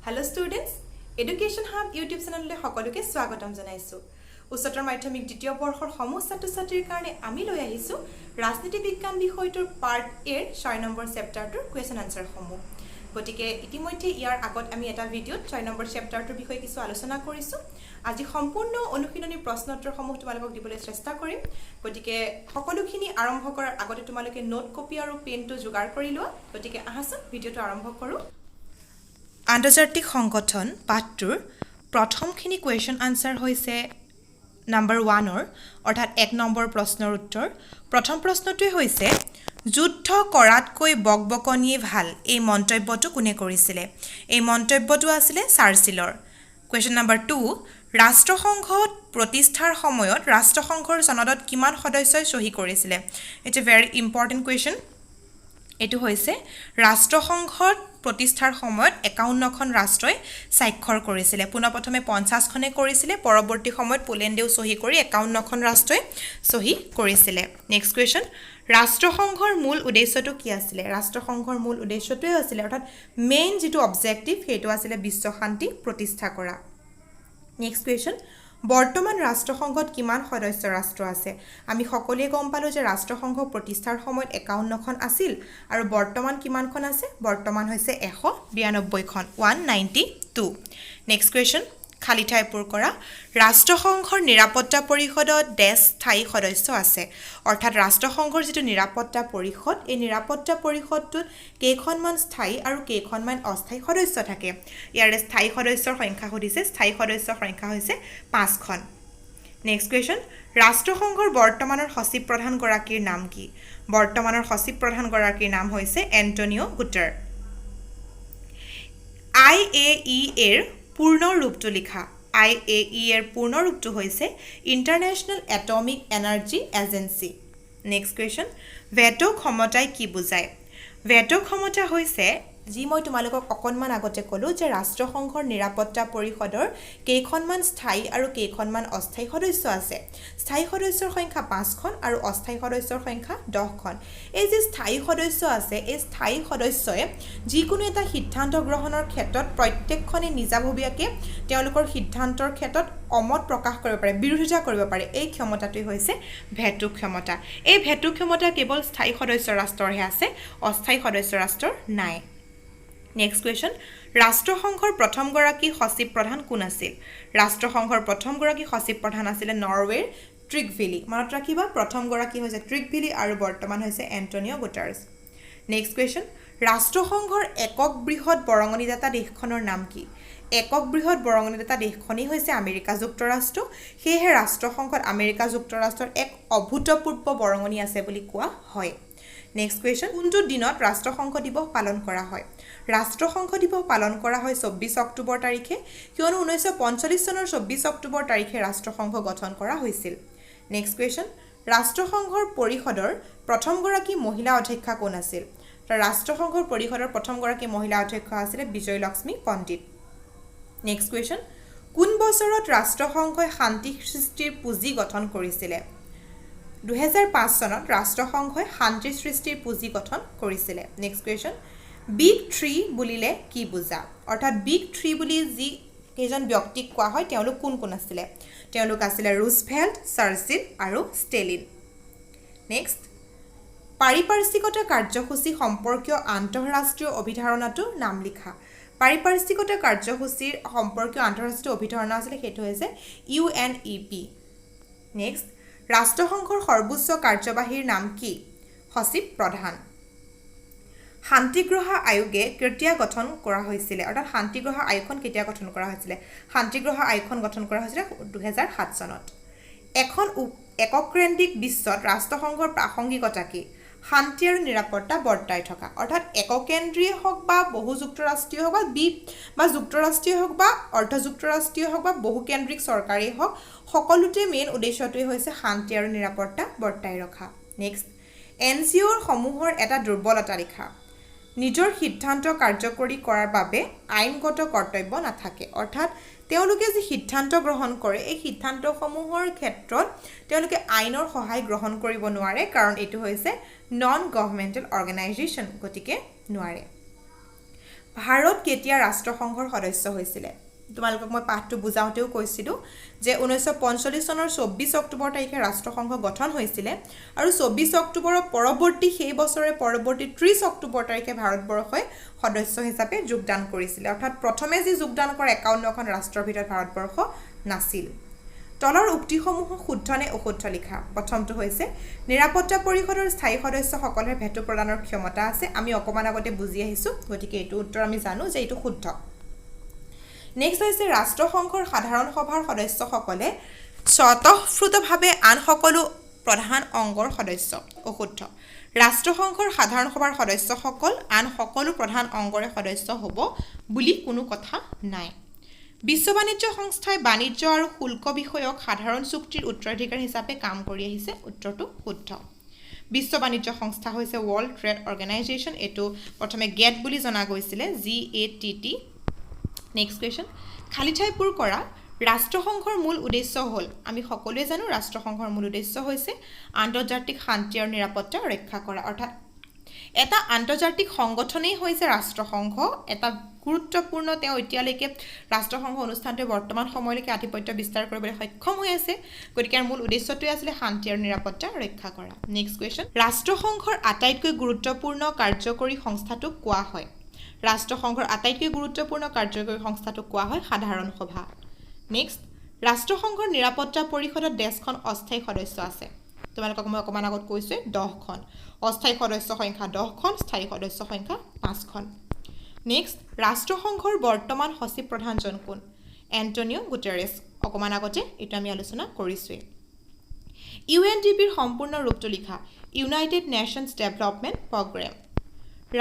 Hello students, Education Hub YouTube channel সকলোকে স্বাগতম জনাইছো। উচ্চতৰ মাধ্যমিক দ্বিতীয় বৰ্ষৰ সমূহ ছাত্ৰ-ছাত্ৰীৰ কাৰণে আমি লৈ আহিছো ৰাজনীতি বিজ্ঞান বিষয়টোৰ পাৰ্ট এ 6 নম্বৰ চেপ্টাৰটোৰ কোৱেশ্চন আনসাৰ সমূহ। গতিকে ইতিমধ্যে ইয়াৰ আগত আমি এটা ভিডিঅ'ত 6 নম্বৰ চেপ্টাৰটোৰ বিষয়ে কিছু আলোচনা কৰিছো। আজি সম্পূৰ্ণ অনুশীলনী প্ৰশ্নোত্তৰ সমূহ তোমালোকক দিবলৈ চেষ্টা কৰিম। গতিকে সকলোখিনি আৰম্ভ কৰাৰ আগতে তোমালোকে নোট কপি আৰু পেনটো যোগাৰ কৰি লোৱা। গতিকে আহাচোন ভিডিঅ'টো আৰম্ভ কৰো। আন্তৰ্জাতিক সংগঠন পাঠটোৰ প্ৰথমখিনি কোৱেশ্চন আনসাৰ হৈছে নাম্বাৰ 1 অৰ্থাৎ 1 নম্বৰ প্ৰশ্নৰ উত্তৰ। প্ৰথম প্ৰশ্নটোৱে হৈছে যুদ্ধ কৰাতকৈ বকবকনিয়ে ভাল এই মন্তব্যটো কোনে কৰিছিলে? এই মন্তব্যটো আছিল চাৰ্চিলৰ। কোৱেশ্চন নাম্বাৰ 2 ৰাষ্ট্ৰসংঘত প্ৰতিষ্ঠাৰ সময়ত ৰাষ্ট্ৰসংঘৰ সনদত কিমান সদস্যই সহি কৰিছিলে? It's a very important question. এটো হৈছে ৰাষ্ট্ৰসংঘত প্ৰতিষ্ঠাৰ সময়ত 51খন ৰাষ্ট্ৰই স্বাক্ষৰ কৰিছিলে। পুনঃপ্ৰথমে 50খনে কৰিছিলে, পৰৱৰ্তী সময়ত পোলেণ্ডেও সহি কৰি 51খন ৰাষ্ট্ৰই সহি কৰিছিলে। নেক্সট কোৱেশ্চন ৰাষ্ট্ৰসংঘৰ মূল উদ্দেশ্যটো কি আছিল? ৰাষ্ট্ৰসংঘৰ মূল উদ্দেশ্যটোৱে আছিল অৰ্থাৎ মেইন যেটো অবজেক্টিভ সেইটো আছিল বিশ্ব শান্তি প্ৰতিষ্ঠা কৰা। নেক্সট কোৱেশ্চন বৰ্তমান ৰাষ্ট্ৰসংঘত কিমান সদস্য ৰাষ্ট্ৰ আছে? আমি সকলোৱে গম পালো যে ৰাষ্ট্ৰসংঘ প্ৰতিষ্ঠাৰ সময়ত 51খন আছিল আৰু বৰ্তমান কিমানখন আছে? বৰ্তমান হৈছে 192খন 192। নেক্সট কোৱেশ্চন খালি ঠাই পূৰ কৰা। ৰাষ্ট্ৰসংঘৰ নিৰাপত্তা পৰিষদত দেশ স্থায়ী সদস্য আছে। অৰ্থাৎ ৰাষ্ট্ৰসংঘৰ যেটো নিৰাপত্তা পৰিষদ এই নিৰাপত্তা পৰিষদটোত কেইখনমান স্থায়ী আৰু কেইখনমান অস্থায়ী সদস্য থাকে। ইয়াৰ স্থায়ী সদস্যৰ সংখ্যা সুধিছে, স্থায়ী সদস্যৰ সংখ্যা হৈছে 5খন। নেক্সট কোৱেশ্চন ৰাষ্ট্ৰসংঘৰ বৰ্তমানৰ সচিব প্ৰধান গৰাকীৰ নাম কি? বৰ্তমানৰ সচিব প্ৰধান গৰাকীৰ নাম হৈছে এন্টনিও গুটাৰ। IAEA এৰ পূৰ্ণ ৰূপটো লিখা। IAEA এৰ পূৰ্ণ ৰূপটো হৈছে international atomic energy agency. Next question veto ক্ষমতাই কি বুজায়? ভেটো ক্ষমতা হৈছে যি মই তোমালোকক অকণমান আগতে ক'লো যে ৰাষ্ট্ৰসংঘৰ নিৰাপত্তা পৰিষদৰ কেইখনমান স্থায়ী আৰু কেইখনমান অস্থায়ী সদস্য আছে। স্থায়ী সদস্যৰ সংখ্যা 5খন আৰু অস্থায়ী সদস্যৰ সংখ্যা 10খন। এই যে স্থায়ী সদস্য আছে এই স্থায়ী সদস্যই যিকোনো এটা সিদ্ধান্ত গ্ৰহণৰ ক্ষেত্ৰত প্ৰত্যেকখনে নিজাববীয়াকৈ তেওঁলোকৰ সিদ্ধান্তৰ ক্ষেত্ৰত অমত প্ৰকাশ কৰিব পাৰে, বিৰোধিতা কৰিব পাৰে। এই ক্ষমতাটোই হৈছে ভেটো ক্ষমতা। এই ভেটো ক্ষমতা কেৱল স্থায়ী সদস্য ৰাষ্ট্ৰৰহে আছে, অস্থায়ী সদস্য ৰাষ্ট্ৰৰ নাই। নেক্সট কোৱেশ্চন ৰাষ্ট্ৰসংঘৰ প্ৰথমগৰাকী সচিব প্ৰধান কোন আছিল? ৰাষ্ট্ৰসংঘৰ প্ৰথমগৰাকী সচিব প্ৰধান আছিল নৰৱেৰ ট্ৰিগভিলি। মনত ৰাখিবা প্ৰথমগৰাকী হৈছে ট্ৰিগভিলি আৰু বৰ্তমান হৈছে এন্টনিও গুটাৰ্ছ। নেক্সট কোৱেশ্চন ৰাষ্ট্ৰসংঘৰ একক বৃহৎ বৰঙনিদাতা দেশখনৰ নাম কি? একক বৃহৎ বৰঙনিদাতা দেশখনেই হৈছে আমেৰিকা যুক্তৰাষ্ট্ৰ। সেয়েহে ৰাষ্ট্ৰসংঘত আমেৰিকা যুক্তৰাষ্ট্ৰৰ এক অভূতপূৰ্ব বৰঙনি আছে বুলি কোৱা হয়। নেক্সট কুৱেশ্যন কোনটো দিনত ৰাষ্ট্ৰসংঘ দিৱস পালন কৰা হয়? ৰাষ্ট্ৰসংঘ দিৱস পালন কৰা হয় 24 অক্টোবৰ তাৰিখে, কিয়নো 1945 চনৰ 24 অক্টোবৰ তাৰিখে ৰাষ্ট্ৰসংঘ গঠন কৰা হৈছিল। নেক্সট কুৱেশ্যন ৰাষ্ট্ৰসংঘৰ পৰিষদৰ প্ৰথমগৰাকী মহিলা অধ্যক্ষা কোন আছিল? ৰাষ্ট্ৰসংঘৰ পৰিষদৰ প্ৰথমগৰাকী মহিলা অধ্যক্ষ আছিল বিজয়লক্ষ্মী পণ্ডিত। নেক্সট কুৱেশ্যন কোন বছৰত ৰাষ্ট্ৰসংঘই শান্তি সৃষ্টিৰ পুঁজি গঠন কৰিছিলে? 2005 চনত ৰাষ্ট্ৰসংঘই শান্তি সৃষ্টিৰ পুঁজি গঠন কৰিছিলে। নেক্সট কুৱেশ্যন বিগ 3 বুলিলে কি বুজা? অৰ্থাৎ বিগ 3 বুলি যি কেইজন ব্যক্তিক কোৱা হয় তেওঁলোক কোন কোন আছিলে? তেওঁলোক আছিলে ৰুজভেল্ট, চাৰ্চিল আৰু ষ্টেলিন। নেক্সট পাৰিপাৰ্শ্বিকতা কাৰ্যসূচী সম্পৰ্কীয় আন্তঃৰাষ্ট্ৰীয় অভিধাৰণাটোৰ নাম লিখা। পাৰিপাৰ্শ্বিকতা কাৰ্যসূচীৰ সম্পৰ্কীয় আন্তঃৰাষ্ট্ৰীয় অভিধাৰণা আছিলে সেইটো হৈছে UNEP। নেক্সট ৰাষ্ট্ৰসংঘৰ সৰ্বোচ্চ কাৰ্যবাহীৰ নাম কি? সচিব প্ৰধান। শান্তিগ্ৰহা আয়োগে কেতিয়া গঠন কৰা হৈছিলে? অৰ্থাৎ শান্তিগ্ৰহা আয়োগখন কেতিয়া গঠন কৰা হৈছিলে? শান্তিগ্ৰহা আয়োগখন গঠন কৰা হৈছিলে 2007 চনত। এখন এককেন্দ্ৰিক বিশ্বত ৰাষ্ট্ৰসংঘৰ প্ৰাসংগিকতা কি? শান্তি আৰু নিৰাপত্তা বৰ্তাই থকা। অৰ্থাৎ এককেন্দ্ৰীয় হওক বা বহু যুক্তৰাষ্ট্ৰীয় হওক বা যুক্তৰাষ্ট্ৰীয় হওক বা অৰ্ধ যুক্তৰাষ্ট্ৰীয় হওক বা বহুকেন্দ্ৰিক চৰকাৰী হওক সকলোতে মেইন উদ্দেশ্যটোৱে হৈছে শান্তি আৰু নিৰাপত্তা বৰ্তাই ৰখা। নেক্সট NGOৰ সমূহৰ এটা দুৰ্বলতা লিখা। নিজৰ সিদ্ধান্ত কাৰ্যকৰী কৰাৰ বাবে আইনগত কৰ্তব্য নাথাকে। অৰ্থাৎ তেওঁলোকে যি সিদ্ধান্ত গ্ৰহণ কৰে এই সিদ্ধান্তসমূহৰ ক্ষেত্ৰত তেওঁলোকে আইনৰ সহায় গ্ৰহণ কৰিব নোৱাৰে, কাৰণ এইটো হৈছে নন গভৰ্ণমেণ্টেল অৰ্গেনাইজেশ্যন, গতিকে নোৱাৰে। ভাৰত কেতিয়া ৰাষ্ট্ৰসংঘৰ সদস্য হৈছিলে তোমালোকক মই পাঠটো বুজাওঁতেও কৈছিলোঁ যে 1945 চনৰ 24 অক্টোবৰ তাৰিখে ৰাষ্ট্ৰসংঘ গঠন হৈছিলে আৰু 24 অক্টোবৰৰ পৰৱৰ্তী সেই বছৰে পৰৱৰ্তী 30 অক্টোবৰ তাৰিখে ভাৰতবৰ্ষই সদস্য হিচাপে যোগদান কৰিছিলে অৰ্থাৎ প্ৰথমে যি যোগদান কৰে 51খন ৰাষ্ট্ৰৰ ভিতৰত ভাৰতবৰ্ষ নাছিল তলৰ উক্তিসমূহ শুদ্ধ নে অশুদ্ধ লিখা প্ৰথমটো হৈছে নিৰাপত্তা পৰিষদৰ স্থায়ী সদস্যসকলৰ ভেটো প্ৰদানৰ ক্ষমতা আছে আমি অকমান আগতে বুজি আহিছোঁ গতিকে এইটো উত্তৰ আমি জানো যে এইটো শুদ্ধ নেক্সট হৈছে ৰাষ্ট্ৰসংঘৰ সাধাৰণ সভাৰ সদস্যসকলে স্বতঃস্ফূৰ্তভাৱে আন সকলো প্ৰধান অংগৰ সদস্য অশুদ্ধ ৰাষ্ট্ৰসংঘৰ সাধাৰণ সভাৰ সদস্যসকল আন সকলো প্ৰধান অংগৰে সদস্য হ'ব বুলি কোনো কথা নাই বিশ্ব বাণিজ্য সংস্থাই বাণিজ্য আৰু শুল্ক বিষয়ক সাধাৰণ চুক্তিৰ উত্তৰাধিকাৰ হিচাপে কাম কৰি আহিছে উত্তৰটো শুদ্ধ বিশ্ব বাণিজ্য সংস্থা হৈছে ৱৰ্ল্ড ট্ৰেড অৰ্গেনাইজেশ্যন এটো প্ৰথমে গেট বুলি জনা গৈছিলে GATT নেক্সট কোৱেশ্চন খালি ঠাই পূৰ কৰা ৰাষ্ট্ৰসংঘৰ মূল উদ্দেশ্য হ'ল আমি সকলোৱে জানো ৰাষ্ট্ৰসংঘৰ মূল উদ্দেশ্য হৈছে আন্তৰ্জাতিক শান্তি আৰু নিৰাপত্তা ৰক্ষা কৰা অৰ্থাৎ এটা আন্তৰ্জাতিক সংগঠনেই হৈছে ৰাষ্ট্ৰসংঘ এটা গুৰুত্বপূৰ্ণ তেওঁ এতিয়ালৈকে ৰাষ্ট্ৰসংঘ অনুষ্ঠানটোৱে বৰ্তমান সময়লৈকে আধিপত্য বিস্তাৰ কৰিবলৈ সক্ষম হৈ আছে গতিকে মূল উদ্দেশ্যটোৱে আছিল শান্তি আৰু নিৰাপত্তা ৰক্ষা কৰা নেক্সট কোৱেশ্চন ৰাষ্ট্ৰসংঘৰ আটাইতকৈ গুৰুত্বপূৰ্ণ কাৰ্যকৰী সংস্থাটোক কোৱা হয় ৰাষ্ট্ৰসংঘৰ আটাইতকৈ গুৰুত্বপূৰ্ণ কাৰ্যকৰী সংস্থাটোক কোৱা হয় সাধাৰণ সভা নেক্সট ৰাষ্ট্ৰসংঘৰ নিৰাপত্তা পৰিষদত দেশখন অস্থায়ী সদস্য আছে তোমালোকক মই অকমান আগত কৈছোঁ 10খন অস্থায়ী সদস্য সংখ্যা 10খন স্থায়ী সদস্য সংখ্যা 5খন নেক্সট ৰাষ্ট্ৰসংঘৰ বৰ্তমান সচিব প্ৰধানজন কোন এন্টনিও গুটেৰেছ অকমান আগতে এটা আমি আলোচনা কৰিছোৱে UNDPৰ সম্পূৰ্ণ ৰূপটো লিখা ইউনাইটেড নেশ্যনছ ডেভেলপমেণ্ট প্ৰগ্ৰেম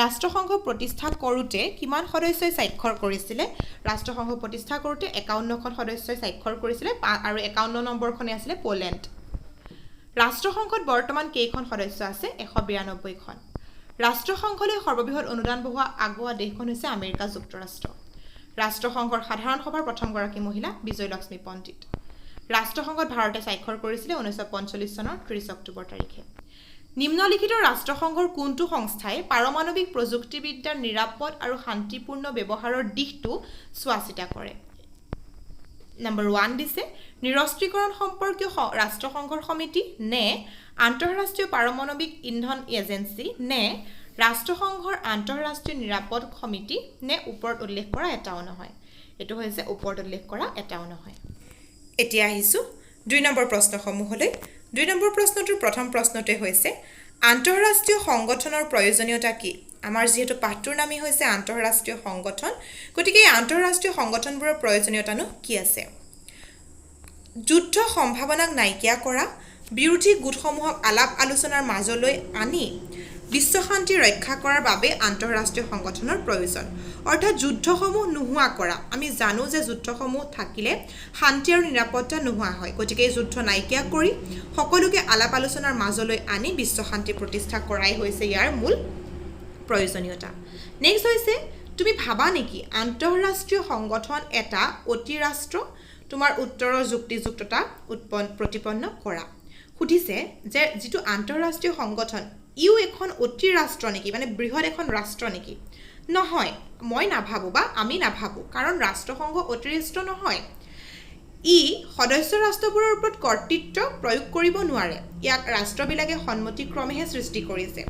ৰাষ্ট্ৰসংঘ প্ৰতিষ্ঠা কৰোঁতে কিমান সদস্যই স্বাক্ষৰ কৰিছিলে ৰাষ্ট্ৰসংঘ প্ৰতিষ্ঠা কৰোঁতে 51খন সদস্যই স্বাক্ষৰ কৰিছিলে আৰু 51 নম্বৰখনে আছিল পোলেণ্ড ৰাষ্ট্ৰসংঘত বৰ্তমান কেইখন সদস্য আছে 192খন ৰাষ্ট্ৰসংঘলৈ সৰ্ববৃহৎ অনুদান আগবঢ়োৱা দেশখন হৈছে আমেৰিকা যুক্তৰাষ্ট্ৰ ৰাষ্ট্ৰসংঘৰ সাধাৰণ সভাৰ প্ৰথমগৰাকী মহিলা বিজয়লক্ষ্মী পণ্ডিত ৰাষ্ট্ৰসংঘত ভাৰতে স্বাক্ষৰ কৰিছিলে 1945 চনৰ 30 অক্টোবৰ তাৰিখে নিম্নলিখিত ৰাষ্ট্ৰসংঘৰ কোনটো সংস্থাই পাৰমাণৱিক প্ৰযুক্তিবিদ্যাৰ নিৰাপদ আৰু শান্তিপূৰ্ণ ব্যৱহাৰৰ দিশটো চোৱাচিতা কৰে নম্বৰ 1 দিছে নিৰস্ত্ৰীকৰণ সম্পৰ্কীয় ৰাষ্ট্ৰসংঘৰ সমিতি নে আন্তঃৰাষ্ট্ৰীয় পাৰমাণৱিক ইন্ধন এজেন্সি নে ৰাষ্ট্ৰসংঘৰ আন্তঃৰাষ্ট্ৰীয় নিৰাপদ সমিতি নে ওপৰত উল্লেখ কৰা এটাও নহয় এটো হৈছে ওপৰত উল্লেখ কৰা এটাও নহয় এতিয়া আহিছো 2 নম্বৰ প্ৰশ্নসমূহলৈ 2 নম্বৰ প্ৰশ্নটোৰ প্ৰথম প্ৰশ্নটো হৈছে আন্তঃৰাষ্ট্ৰীয় সংগঠনৰ প্ৰয়োজনীয়তা কি আমাৰ যেহেতু পাঠটোৰ নামই হৈছে আন্তঃৰাষ্ট্ৰীয় সংগঠন গতিকে এই আন্তঃৰাষ্ট্ৰীয় সংগঠনবোৰৰ প্ৰয়োজনীয়তানো কি আছে যুদ্ধ সম্ভাৱনাক নাইকিয়া কৰা বিৰোধী গোটসমূহক আলাপ আলোচনাৰ মাজলৈ আনি বিশ্ব শান্তি ৰক্ষা কৰাৰ বাবে আন্তঃৰাষ্ট্ৰীয় সংগঠনৰ প্ৰয়োজন অৰ্থাৎ যুদ্ধসমূহ নোহোৱা কৰা আমি জানো যে যুদ্ধসমূহ থাকিলে শান্তি আৰু নিৰাপত্তা নোহোৱা হয় গতিকে এই যুদ্ধ নাইকিয়া কৰি সকলোকে আলাপ আলোচনাৰ মাজলৈ আনি বিশ্ব শান্তি প্ৰতিষ্ঠা কৰাই হৈছে ইয়াৰ মূল প্ৰয়োজনীয়তা নেক্সট হৈছে তুমি ভাবা নেকি আন্তঃৰাষ্ট্ৰীয় সংগঠন এটা অতি ৰাষ্ট্ৰ তোমাৰ উত্তৰৰ যুক্তিযুক্ততা প্ৰতিপন্ন কৰা সুধিছে যে যেটো আন্তঃৰাষ্ট্ৰীয় সংগঠন ইউ এখন অতি ৰাষ্ট্ৰ নেকি মানে বৃহৎ এখন ৰাষ্ট্ৰ নেকি নহয় মই নাভাবো বা আমি নাভাবো কাৰণ ৰাষ্ট্ৰসংঘ অতি ৰাষ্ট্ৰ নহয় ই সদস্য ৰাষ্ট্ৰবোৰৰ ওপৰত কৰ্তৃত্ব প্ৰয়োগ কৰিব নোৱাৰে ইয়াক ৰাষ্ট্ৰবিলাকে সন্মতিক্ৰমেহে সৃষ্টি কৰিছে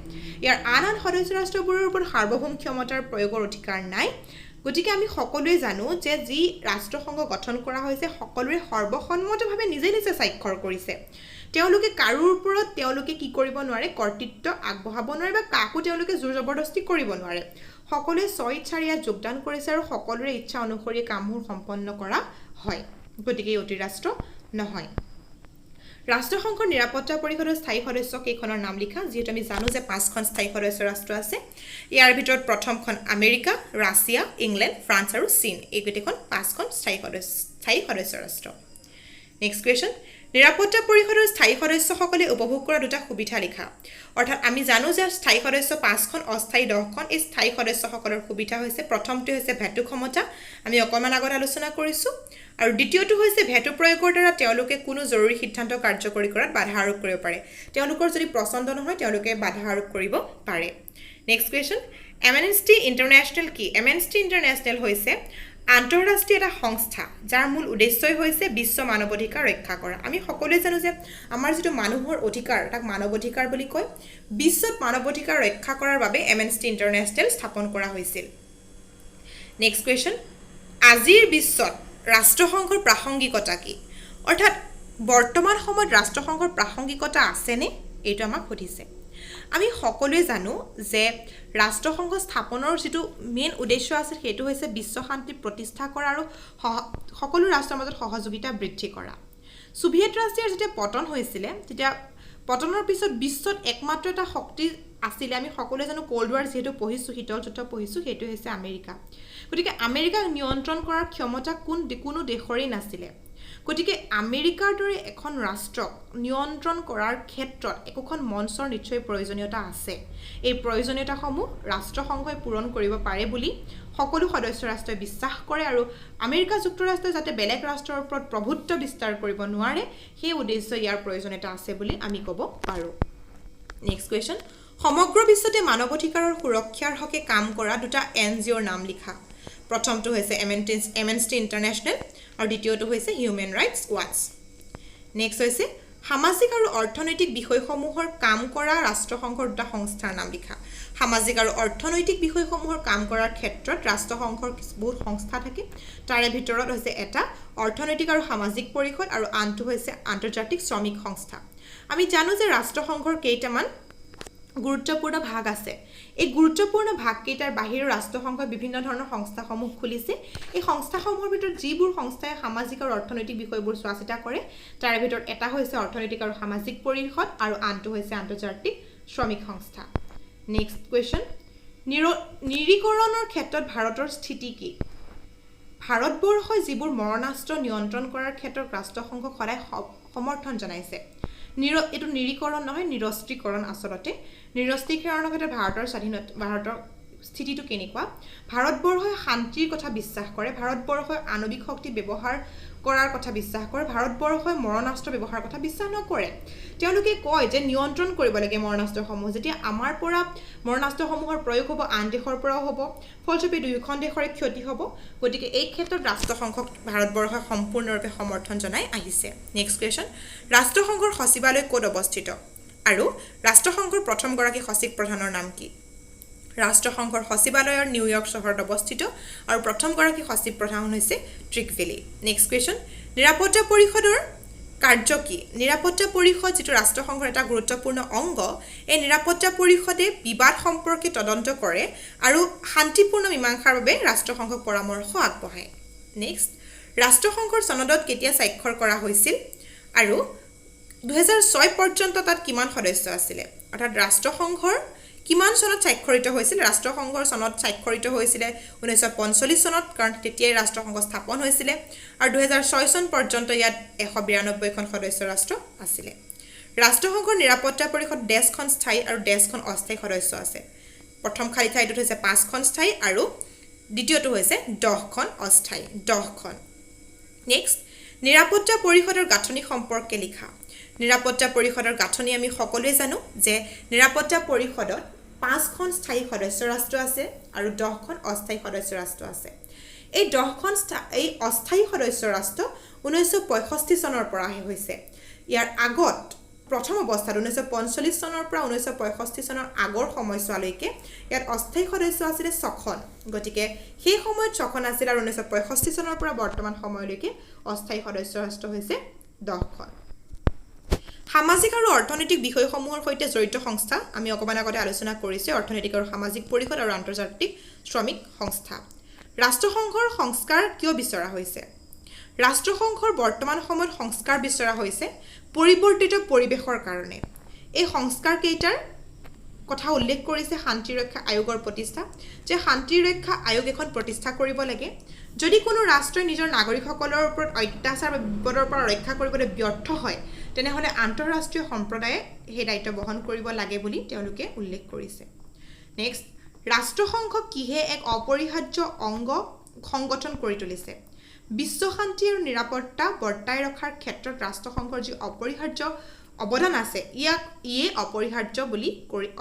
ইয়াৰ আন সদস্য ৰাষ্ট্ৰবোৰৰ ওপৰত সাৰ্বভৌম ক্ষমতাৰ প্ৰয়োগৰ অধিকাৰ নাই গতিকে আমি সকলোৱে জানো যে যি ৰাষ্ট্ৰসংঘ গঠন কৰা হৈছে সকলোৰে সৰ্বসন্মতভাৱে নিজে নিজে স্বাক্ষৰ কৰিছে তেওঁলোকে কাৰোৰ ওপৰত তেওঁলোকে কি কৰিব নোৱাৰে কৰ্তৃত্ব আগবঢ়াব নোৱাৰে বা কাকো তেওঁলোকে জোৰ জবৰদস্তি কৰিব নোৱাৰে সকলোৱে স্বইচ্ছাৰে যোগদান কৰিছে আৰু সকলোৰে ইচ্ছা অনুসৰি কামবোৰ সম্পন্ন কৰা হয় গতিকে অতি ৰাষ্ট্ৰ নহয় ৰাষ্ট্ৰসংঘৰ নিৰাপত্তা পৰিষদৰ স্থায়ী সদস্য কেইখনৰ নাম লিখা যেহেতু আমি জানো যে 5খন স্থায়ী সদস্য ৰাষ্ট্ৰ আছে ইয়াৰ ভিতৰত প্ৰথমখন আমেৰিকা ৰাছিয়া ইংলেণ্ড ফ্ৰান্স আৰু চীন এই গোটেইখন 5খন স্থায়ী সদস্য ৰাষ্ট্ৰ নেক্সট কোৱেশ্চন নিৰাপত্তা পৰিষদৰ স্থায়ী সদস্যসকলে উপভোগ কৰা দুটা সুবিধা লিখা অৰ্থাৎ আমি জানো যে স্থায়ী সদস্য 5খন অস্থায়ী 10খন এই স্থায়ী সদস্যসকলৰ সুবিধা হৈছে প্ৰথমটো হৈছে ভেটো ক্ষমতা আমি অকমান আগত আলোচনা কৰিছো আৰু দ্বিতীয়টো হৈছে ভেটো প্ৰয়োগৰ দ্বাৰা তেওঁলোকে কোনো জৰুৰী সিদ্ধান্ত কাৰ্যকৰী কৰাত বাধা আৰোপ কৰিব পাৰে তেওঁলোকৰ যদি পছন্দ নহয় তেওঁলোকে বাধা আৰোপ কৰিব পাৰে নেক্সট কোৱেশ্চন এমনেষ্টি ইণ্টাৰনেশ্যনেল কি এমনেষ্টি ইণ্টাৰনেশ্যনেল হৈছে আন্তঃৰাষ্ট্ৰীয় এটা সংস্থা যাৰ মূল উদ্দেশ্যই হৈছে বিশ্ব মানৱ অধিকাৰ ৰক্ষা কৰা আমি সকলোৱে জানো যে আমাৰ যিটো মানুহৰ অধিকাৰ তাক মানৱ অধিকাৰ বুলি কয় বিশ্বত মানৱ অধিকাৰ ৰক্ষা কৰাৰ বাবে এমনেষ্টি ইণ্টাৰনেশ্যনেল স্থাপন কৰা হৈছিল নেক্সট কুৱেশ্যন আজিৰ বিশ্বত ৰাষ্ট্ৰসংঘৰ প্ৰাসংগিকতা কি অৰ্থাৎ বৰ্তমান সময়ত ৰাষ্ট্ৰসংঘৰ প্ৰাসংগিকতা আছেনে এইটো আমাক সুধিছে আমি সকলোৱে জানো যে ৰাষ্ট্ৰসংঘ স্থাপনৰ যিটো মেইন উদ্দেশ্য আছে সেইটো হৈছে বিশ্ব শান্তি প্ৰতিষ্ঠা কৰা আৰু সকলো ৰাষ্ট্ৰৰ মাজত সহযোগিতা বৃদ্ধি কৰা সোভিয়েট ৰাছিয়াৰ যেতিয়া পতন হৈছিল তেতিয়া পতনৰ পিছত বিশ্বত একমাত্ৰ এটা শক্তি আছিল আমি সকলোৱে জানো কোল্ড ৱাৰ যেটো পঢ়িছো শীতল যুদ্ধ পঢ়িছো সেইটো হৈছে আমেৰিকা গতিকে আমেৰিকাক নিয়ন্ত্ৰণ কৰাৰ ক্ষমতা কোনো দেশৰে নাছিল গতিকে আমেৰিকাৰ দৰে এখন ৰাষ্ট্ৰক নিয়ন্ত্ৰণ কৰাৰ ক্ষেত্ৰত একোখন মঞ্চৰ নিশ্চয় প্ৰয়োজনীয়তা আছে এই প্ৰয়োজনীয়তাসমূহ ৰাষ্ট্ৰসংঘই পূৰণ কৰিব পাৰে বুলি সকলো সদস্য ৰাষ্ট্ৰই বিশ্বাস কৰে আৰু আমেৰিকা যুক্তৰাষ্ট্ৰই যাতে বেলেগ ৰাষ্ট্ৰৰ ওপৰত প্ৰভুত্ব বিস্তাৰ কৰিব নোৱাৰে সেই উদ্দেশ্য ইয়াৰ প্ৰয়োজনীয়তা আছে বুলি আমি ক'ব পাৰোঁ নেক্সট কুৱেশ্যন সমগ্ৰ বিশ্বতে মানৱ অধিকাৰৰ সুৰক্ষাৰ হকে কাম কৰা দুটা এনজিঅ'ৰ নাম লিখা প্ৰথমটো হৈছে এমনেষ্টি ইণ্টাৰনেশ্যনেল আৰু দ্বিতীয়টো হৈছে হিউমেন ৰাইটছ ৱাচ নেক্সট হৈছে সামাজিক আৰু অৰ্থনৈতিক বিষয়সমূহৰ কাম কৰা ৰাষ্ট্ৰসংঘৰ দুটা সংস্থাৰ নাম লিখা সামাজিক আৰু অৰ্থনৈতিক বিষয়সমূহৰ কাম কৰাৰ ক্ষেত্ৰত ৰাষ্ট্ৰসংঘৰ বহুত সংস্থা থাকে তাৰে ভিতৰত হৈছে এটা অৰ্থনৈতিক আৰু সামাজিক পৰিষদ আৰু আনটো হৈছে আন্তৰ্জাতিক শ্ৰমিক সংস্থা আমি জানো যে ৰাষ্ট্ৰসংঘৰ কেইটামান গুৰুত্বপূৰ্ণ ভাগ আছে এই গুৰুত্বপূৰ্ণ ভাগকেইটাৰ বাহিৰৰ ৰাষ্ট্ৰসংঘই বিভিন্ন ধৰণৰ সংস্থাসমূহ খুলিছে এই সংস্থাসমূহৰ ভিতৰত যিবোৰ সংস্থাই সামাজিক আৰু অৰ্থনৈতিক বিষয়বোৰ চোৱাচিতা কৰে তাৰে ভিতৰত এটা হৈছে অৰ্থনৈতিক আৰু সামাজিক পৰিষদ আৰু আনটো হৈছে আন্তৰ্জাতিক শ্ৰমিক সংস্থা নেক্সট কুৱেশ্যন নিৰীকৰণৰ ক্ষেত্ৰত ভাৰতৰ স্থিতি কি ভাৰতবৰ্ষই যিবোৰ মৰণাস্ত্ৰ নিয়ন্ত্ৰণ কৰাৰ ক্ষেত্ৰত ৰাষ্ট্ৰসংঘক সদায় সমৰ্থন জনাইছে এইটো নিৰীকৰণ নহয় নিৰস্ত্ৰীকৰণ আচলতে নিৰস্ত্ৰীকৰণৰ ক্ষেত্ৰত ভাৰতৰ স্থিতিটো কেনেকুৱা ভাৰতবৰ্ষই শান্তিৰ কথা বিশ্বাস কৰে ভাৰতবৰ্ষই আণৱিক শক্তি ব্যৱহাৰ কৰাৰ কথা বিশ্বাস কৰে ভাৰতবৰ্ষই মৰণাস্ত্ৰ ব্যৱহাৰৰ কথা বিশ্বাস নকৰে তেওঁলোকে কয় যে নিয়ন্ত্ৰণ কৰিব লাগে মৰণাস্ত্ৰসমূহ যেতিয়া আমাৰ পৰা মৰণাস্ত্ৰসমূহৰ প্ৰয়োগ হ'ব আন দেশৰ পৰাও হ'ব ফলস্বৰূপে দুয়োখন দেশৰে ক্ষতি হ'ব গতিকে এই ক্ষেত্ৰত ৰাষ্ট্ৰসংঘক ভাৰতবৰ্ষই সম্পূৰ্ণৰূপে সমৰ্থন জনাই আহিছে নেক্সট কুৱেশ্যন ৰাষ্ট্ৰসংঘৰ সচিবালয় ক'ত অৱস্থিত আৰু ৰাষ্ট্ৰসংঘৰ প্ৰথমগৰাকী সচিব প্ৰধানৰ নাম কি ৰাষ্ট্ৰসংঘৰ সচিবালয়ৰ নিউয়ৰ্ক চহৰত অৱস্থিত আৰু প্ৰথমগৰাকী সচিব প্ৰধান হৈছে ট্ৰিকভেলি নেক্সট কুৱেশ্যন নিৰাপত্তা পৰিষদৰ কাৰ্য কি নিৰাপত্তা পৰিষদ যিটো ৰাষ্ট্ৰসংঘৰ এটা গুৰুত্বপূৰ্ণ অংগ এই নিৰাপত্তা পৰিষদে বিবাদ সম্পৰ্কে তদন্ত কৰে আৰু শান্তিপূৰ্ণ মীমাংসাৰ বাবে ৰাষ্ট্ৰসংঘক পৰামৰ্শ আগবঢ়ায় নেক্সট ৰাষ্ট্ৰসংঘৰ চনদত কেতিয়া স্বাক্ষৰ কৰা হৈছিল আৰু 2006 পৰ্যন্ত তাত কিমান সদস্য আছিল অৰ্থাৎ ৰাষ্ট্ৰসংঘৰ কিমান চনত স্বাক্ষৰিত হৈছিল ৰাষ্ট্ৰসংঘৰ চনত স্বাক্ষৰিত হৈছিল 1945 চনত কাৰণ তেতিয়াই ৰাষ্ট্ৰসংঘ স্থাপন হৈছিল আৰু 2006 চন পৰ্যন্ত ইয়াত 192 খন সদস্য ৰাষ্ট্ৰ আছিল ৰাষ্ট্ৰসংঘৰ নিৰাপত্তা পৰিষদ দেশখন স্থায়ী আৰু দেশখন অস্থায়ী সদস্য আছে প্ৰথম খালী ঠাইটো হৈছে 5 খন স্থায়ী আৰু দ্বিতীয়টো হৈছে 10 খন অস্থায়ী 10 খন নেক্সট নিৰাপত্তা পৰিষদৰ গাঁথনি সম্পৰ্কে লিখা নিৰাপত্তা পৰিষদৰ গাঁথনি আমি সকলোৱে জানো যে নিৰাপত্তা পৰিষদত 5 খন স্থায়ী সদস্য ৰাষ্ট্ৰ আছে আৰু 10 খন অস্থায়ী সদস্য ৰাষ্ট্ৰ আছে এই 10 খন এই অস্থায়ী সদস্য ৰাষ্ট্ৰ 1965 চনৰ পৰা হৈছে ইয়াৰ আগত প্ৰথম অৱস্থাত 1945 চনৰ পৰা 1965 চনৰ আগৰ সময়ছোৱালৈকে ইয়াত অস্থায়ী সদস্য আছিল 6 খন গতিকে সেই সময়ত 6 খন আছিল আৰু 1965 চনৰ পৰা বৰ্তমান সময়লৈকে অস্থায়ী সদস্য ৰাষ্ট্ৰ হৈছে 10 খন সামাজিক আৰু অৰ্থনৈতিক বিষয়সমূহৰ সৈতে জড়িত সংস্থা আমি অকমান আগতে আলোচনা কৰিছো অৰ্থনৈতিক আৰু সামাজিক পৰিষদ আৰু আন্তৰ্জাতিক শ্ৰমিক সংস্থা ৰাষ্ট্ৰসংঘৰ সংস্কাৰ কিয় বিচৰা হৈছে ৰাষ্ট্ৰসংঘৰ বৰ্তমান সময়ত সংস্কাৰ বিচৰা হৈছে পৰিৱৰ্তিত পৰিৱেশৰ কাৰণে এই সংস্কাৰ কেইটাৰ কথা উল্লেখ কৰিছে শান্তি ৰক্ষা আয়োগৰ প্ৰতিষ্ঠা যে শান্তি ৰক্ষা আয়োগ এখন প্ৰতিষ্ঠা কৰিব লাগে যদি কোনো ৰাষ্ট্ৰই নিজৰ নাগৰিকসকলৰ ওপৰত অত্যাচাৰ বা বিপদৰ পৰা ৰক্ষা কৰিবলৈ ব্যৰ্থ হয় তেনেহলে আন্তঃৰাষ্ট্ৰীয় সম্প্ৰদায়ে সেই দায়িত্ব বহন কৰিব লাগে বুলি তেওঁলোকে উল্লেখ কৰিছে নেক্সট ৰাষ্ট্ৰসংঘ কিহে এক অপৰিহাৰ্য অংগ সংগঠন কৰি তুলিছে বিশ্ব শান্তি আৰু নিৰাপত্তা বৰ্তাই ৰখাৰ ক্ষেত্ৰত ৰাষ্ট্ৰসংঘৰ যি অপৰিহাৰ্য অৱদান আছে ইয়ে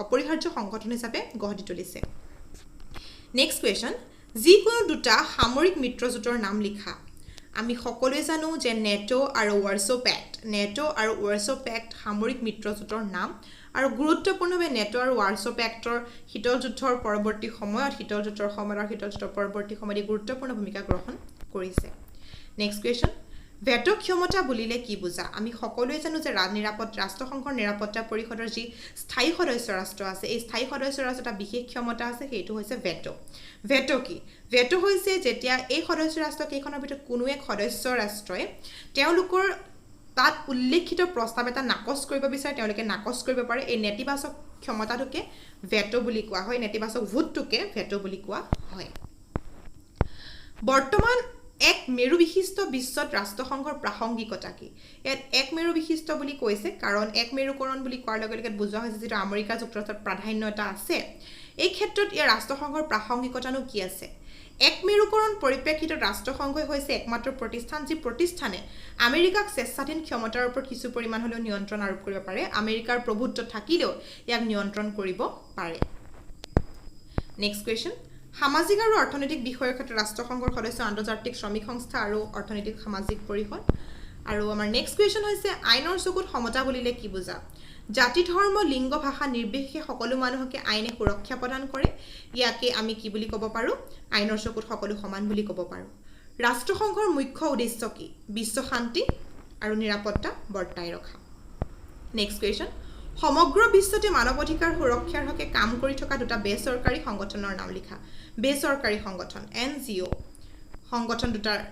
অপৰিহাৰ্য সংগঠন হিচাপে গঢ় দি তুলিছে নেক্সট কুৱেশ্যন যিকোনো দুটা সামৰিক মিত্ৰজোঁটৰ নাম লিখা আমি সকলোৱে জানো যে নেটো আৰু ৱাৰ্ছ' পেক্ট সামৰিক মিত্ৰজোঁটৰ নাম আৰু গুৰুত্বপূৰ্ণভাৱে নেটো আৰু ৱাৰ্ছ' পেক্টৰ শীতল যুদ্ধৰ পৰৱৰ্তী সময়ত শীতল যুদ্ধৰ পৰৱৰ্তী সময়ত গুৰুত্বপূৰ্ণ ভূমিকা গ্ৰহণ কৰিছে নেক্সট কুৱেশ্যন ভেটো ক্ষমতা বুলিলে কি বুজা আমি সকলোৱে জানো যে ৰাষ্ট্ৰসংঘৰ নিৰাপত্তা পৰিষদৰ যি স্থায়ী সদস্য ৰাষ্ট্ৰ আছে এই স্থায়ী সদস্য ৰাষ্ট্ৰৰ এটা বিশেষ ক্ষমতা আছে সেইটো হৈছে ভেটো কি ভেটো হৈছে যেতিয়া এই সদস্য ৰাষ্ট্ৰকেইখনৰ ভিতৰত কোনো এক সদস্য ৰাষ্ট্ৰই তেওঁলোকৰ তাত উল্লেখিত প্ৰস্তাৱ এটা নাকচ কৰিব বিচাৰে তেওঁলোকে নাকচ কৰিব পাৰে এই নেতিবাচক ক্ষমতাটোকে ভেটো বুলি কোৱা হয় নেতিবাচক ভোটটোকে ভেটো বুলি কোৱা হয় বৰ্তমান এক মেৰু বিশিষ্ট বিশ্বত ৰাষ্ট্ৰসংঘৰ প্ৰাসংগিকতা কি ইয়াত এক মেৰু বিশিষ্ট বুলি কৈছে কাৰণ এক মেৰুকৰণ বুলি কোৱাৰ লগে লগে বুজোৱা হৈছে যেটো আমেৰিকা যুক্তৰাষ্ট্ৰৰ প্ৰাধান্যতা আছে এই ক্ষেত্ৰত ইয়াৰ ৰাষ্ট্ৰসংঘৰ প্ৰাসংগিকতানো কি আছে এক মেৰুকৰণ পৰিপ্ৰেক্ষিতত ৰাষ্ট্ৰসংঘই হৈছে একমাত্ৰ প্ৰতিষ্ঠান যি প্ৰতিষ্ঠানে আমেৰিকাক স্বেচ্ছাধীন ক্ষমতাৰ ওপৰত কিছু পৰিমাণ হ'লেও নিয়ন্ত্ৰণ আৰোপ কৰিব পাৰে আমেৰিকাৰ প্ৰভুত্ব থাকিলেও ইয়াক নিয়ন্ত্ৰণ কৰিব পাৰে নেক্সট কুৱেশ্যন সামাজিক আৰু অৰ্থনৈতিক বিষয়ৰ ক্ষেত্ৰত ৰাষ্ট্ৰসংঘৰ সদস্য আন্তৰ্জাতিক শ্ৰমিক সংস্থা আৰু অৰ্থনৈতিক সামাজিক পৰিষদ আৰু আমাৰ নেক্সট কুৱেশ্যন হৈছে আইনৰ চকুত সমতা বুলিলে কি বুজা জাতি ধৰ্ম লিংগ ভাষা নিৰ্বিশেষে সকলো মানুহকে আইনে সুৰক্ষা প্ৰদান কৰে ইয়াকে আমি কি বুলি ক'ব পাৰো আইনৰ চকুত সকলো সমান বুলি ক'ব পাৰো ৰাষ্ট্ৰসংঘৰ মুখ্য উদ্দেশ্য কি বিশ্ব শান্তি আৰু নিৰাপত্তা বৰ্তাই ৰখা নেক্সট কুৱেশ্যন সমগ্ৰ বিশ্বতে মানৱ অধিকাৰ সুৰক্ষাৰ হকে কাম কৰি থকা দুটা বেচৰকাৰী সংগঠনৰ নাম লিখা বেচৰকাৰী সংগঠন NGO সংগঠন দুটাৰ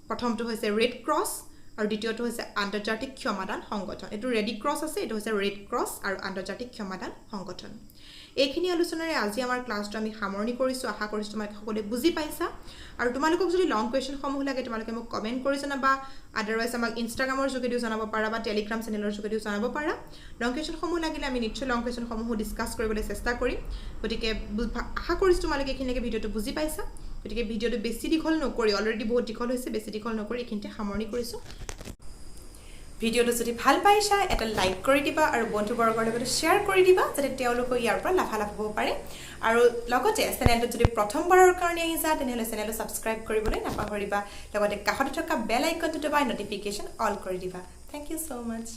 প্ৰথমটো হৈছে ৰেড ক্ৰছ আৰু দ্বিতীয়টো হৈছে আন্তৰ্জাতিক ক্ষমাদান সংগঠন এটো ৰেড ক্ৰছ আছে এটো হৈছে ৰেড ক্ৰছ আৰু আন্তৰ্জাতিক ক্ষমাদান সংগঠন এইখিনি আলোচনাৰে আজি আমাৰ ক্লাছটো আমি সামৰণি কৰিছো আশা কৰিছো তোমালোকে সকলোৱে বুজি পাইছা আৰু তোমালোকক যদি লং কুৱেশ্যন সমূহ লাগে তোমালোকে মোক কমেন্ট কৰি জনাবা আদাৰৱাইজ আমাক ইনষ্টাগ্ৰামৰ যোগেদিও জনাব পাৰা বা টেলিগ্ৰাম চেনেলৰ যোগেদিও জনাব পাৰা লং কুৱেশ্যন সমূহ লাগিলে আমি নিশ্চয় লং কুৱেশ্যন সমূহ ডিসকাস কৰিবলৈ চেষ্টা কৰিম গতিকে আশা কৰিছো তোমালোকে এইখিনিলৈকে ভিডিঅটো বুজি পাইছা গতিকে ভিডিঅটো বেছি দীঘল নকৰি অলৰেডি বহুত দীঘল হৈছে বেছি দীঘল নকৰি এইখিনিতে সামৰণি কৰিছো ভিডিঅটো যদি ভাল পাইছা এটা লাইক কৰি দিবা আৰু বন্ধুবৰ্গৰ লগত শেয়াৰ কৰি দিবা যাতে তেওঁলোকো ইয়াৰ পৰা লাভালাভ হ'ব পাৰে আৰু লগতে চেনেলটো যদি প্ৰথমবাৰৰ কাৰণে আহিছা তেনেহলে চেনেলটো সাবস্ক্ৰাইব কৰিবলৈ নাপাহৰিবা লগতে কাষতে থকা বেল আইকনটো দবাই নটিফিকেশন অল কৰি দিবা থ্যাংক ইউ সো মাচ